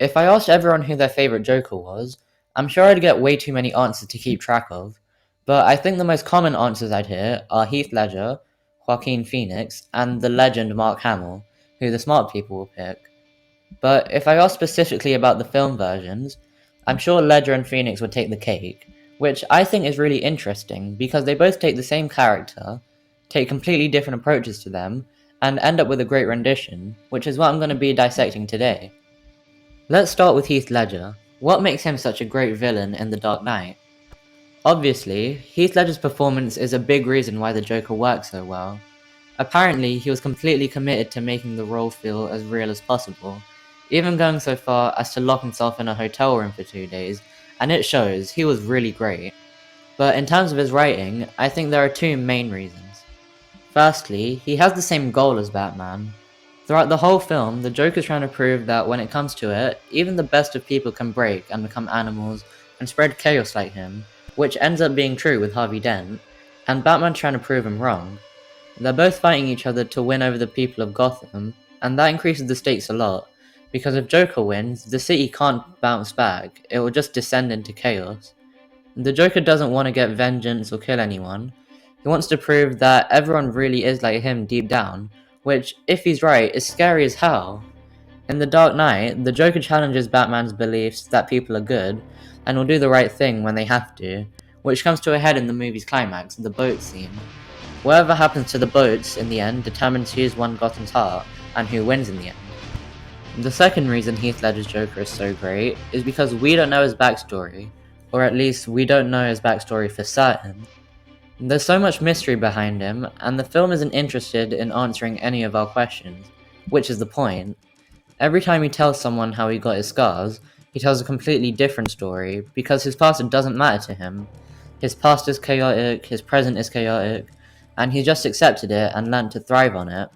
If I asked everyone who their favourite Joker was, I'm sure I'd get way too many answers to keep track of, but I think the most common answers I'd hear are Heath Ledger, Joaquin Phoenix, and the legend Mark Hamill, who the smart people will pick. But if I ask specifically about the film versions, I'm sure Ledger and Phoenix would take the cake, which I think is really interesting because they both take the same character, take completely different approaches to them, and end up with a great rendition, which is what I'm going to be dissecting today. Let's start with Heath Ledger. What makes him such a great villain in The Dark Knight? Obviously, Heath Ledger's performance is a big reason why the Joker works so well. Apparently, he was completely committed to making the role feel as real as possible, even going so far as to lock himself in a hotel room for 2 days, and it shows, he was really great. But in terms of his writing, I think there are two main reasons. Firstly, he has the same goal as Batman. Throughout the whole film, the Joker's trying to prove that when it comes to it, even the best of people can break and become animals and spread chaos like him, which ends up being true with Harvey Dent, and Batman's trying to prove him wrong. They're both fighting each other to win over the people of Gotham, and that increases the stakes a lot, because if Joker wins, the city can't bounce back, it will just descend into chaos. The Joker doesn't want to get vengeance or kill anyone, he wants to prove that everyone really is like him deep down, which, if he's right, is scary as hell. In The Dark Knight, the Joker challenges Batman's beliefs that people are good, and will do the right thing when they have to, which comes to a head in the movie's climax, the boat scene. Whatever happens to the boats in the end determines who's won Gotham's heart, and who wins in the end. The second reason Heath Ledger's Joker is so great is because we don't know his backstory, or at least we don't know his backstory for certain. There's so much mystery behind him, and the film isn't interested in answering any of our questions, which is the point. Every time he tells someone how he got his scars, he tells a completely different story, because his past doesn't matter to him. His past is chaotic, his present is chaotic, and he just accepted it and learned to thrive on it.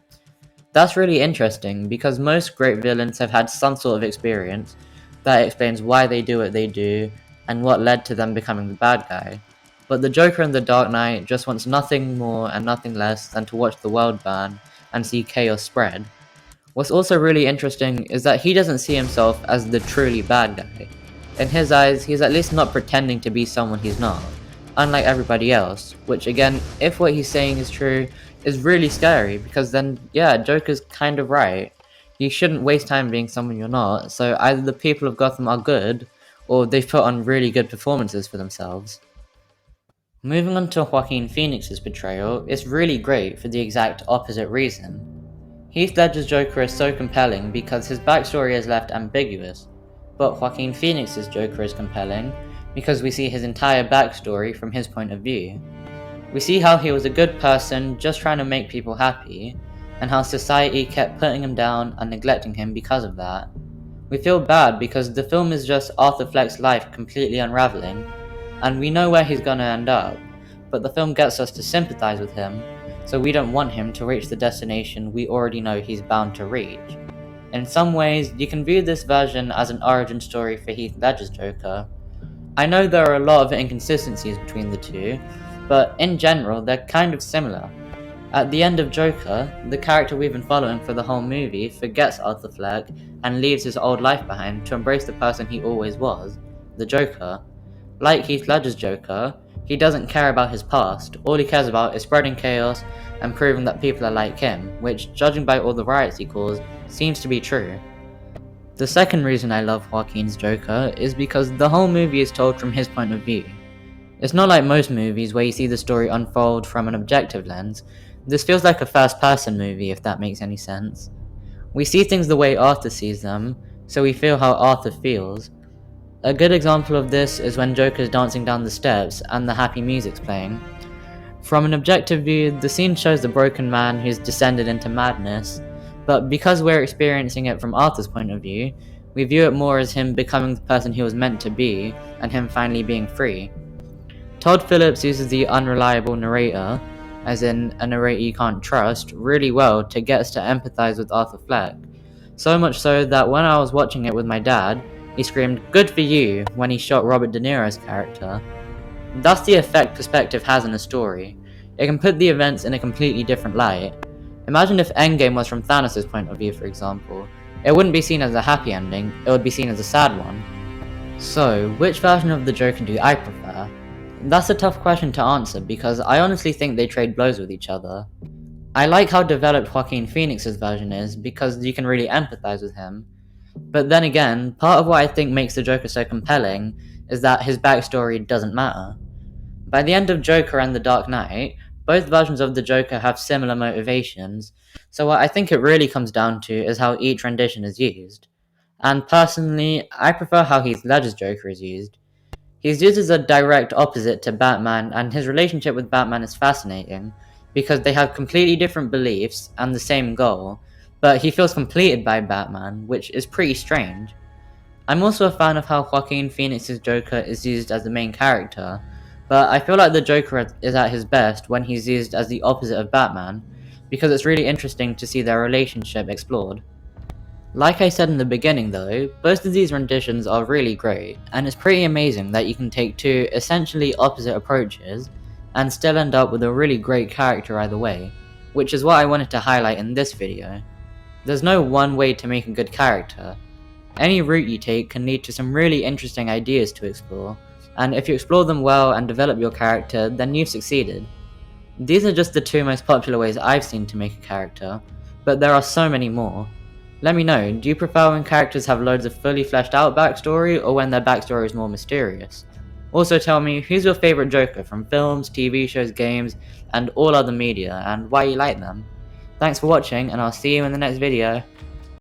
That's really interesting, because most great villains have had some sort of experience that explains why they do what they do, and what led to them becoming the bad guy. But the Joker in The Dark Knight just wants nothing more and nothing less than to watch the world burn and see chaos spread. What's also really interesting is that he doesn't see himself as the truly bad guy. In his eyes, he's at least not pretending to be someone he's not, unlike everybody else, which again, if what he's saying is true, is really scary, because then, yeah, Joker's kind of right. You shouldn't waste time being someone you're not, so either the people of Gotham are good, or they've put on really good performances for themselves. Moving on to Joaquin Phoenix's portrayal, it's really great for the exact opposite reason. Heath Ledger's Joker is so compelling because his backstory is left ambiguous, but Joaquin Phoenix's Joker is compelling because we see his entire backstory from his point of view. We see how he was a good person just trying to make people happy, and how society kept putting him down and neglecting him because of that. We feel bad because the film is just Arthur Fleck's life completely unraveling, and we know where he's gonna end up, but the film gets us to sympathize with him, so we don't want him to reach the destination we already know he's bound to reach. In some ways, you can view this version as an origin story for Heath Ledger's Joker. I know there are a lot of inconsistencies between the two, but in general, they're kind of similar. At the end of Joker, the character we've been following for the whole movie forgets Arthur Fleck and leaves his old life behind to embrace the person he always was, the Joker. Like Heath Ledger's Joker, he doesn't care about his past, all he cares about is spreading chaos and proving that people are like him, which, judging by all the riots he caused, seems to be true. The second reason I love Joaquin's Joker is because the whole movie is told from his point of view. It's not like most movies where you see the story unfold from an objective lens. This feels like a first-person movie, if that makes any sense. We see things the way Arthur sees them, so we feel how Arthur feels. A good example of this is when Joker's dancing down the steps and the happy music's playing. From an objective view, the scene shows the broken man who's descended into madness, but because we're experiencing it from Arthur's point of view, we view it more as him becoming the person he was meant to be, and him finally being free. Todd Phillips uses the unreliable narrator, as in a narrator you can't trust, really well to get us to empathize with Arthur Fleck. So much so that when I was watching it with my dad, he screamed, "Good for you," when he shot Robert De Niro's character. That's the effect perspective has in a story. It can put the events in a completely different light. Imagine if Endgame was from Thanos' point of view, for example. It wouldn't be seen as a happy ending, it would be seen as a sad one. So, which version of the Joker do I prefer? That's a tough question to answer because I honestly think they trade blows with each other. I like how developed Joaquin Phoenix's version is because you can really empathize with him. But then again, part of what I think makes the Joker so compelling is that his backstory doesn't matter. By the end of Joker and The Dark Knight, both versions of the Joker have similar motivations, so what I think it really comes down to is how each rendition is used. And personally, I prefer how Heath Ledger's Joker is used. He's used as a direct opposite to Batman, and his relationship with Batman is fascinating, because they have completely different beliefs and the same goal, but he feels completed by Batman, which is pretty strange. I'm also a fan of how Joaquin Phoenix's Joker is used as the main character, but I feel like the Joker is at his best when he's used as the opposite of Batman, because it's really interesting to see their relationship explored. Like I said in the beginning though, both of these renditions are really great, and it's pretty amazing that you can take two essentially opposite approaches and still end up with a really great character either way, which is what I wanted to highlight in this video. There's no one way to make a good character. Any route you take can lead to some really interesting ideas to explore, and if you explore them well and develop your character, then you've succeeded. These are just the two most popular ways I've seen to make a character, but there are so many more. Let me know, do you prefer when characters have loads of fully fleshed out backstory, or when their backstory is more mysterious? Also tell me, who's your favourite Joker from films, TV shows, games, and all other media, and why you like them? Thanks for watching, and I'll see you in the next video.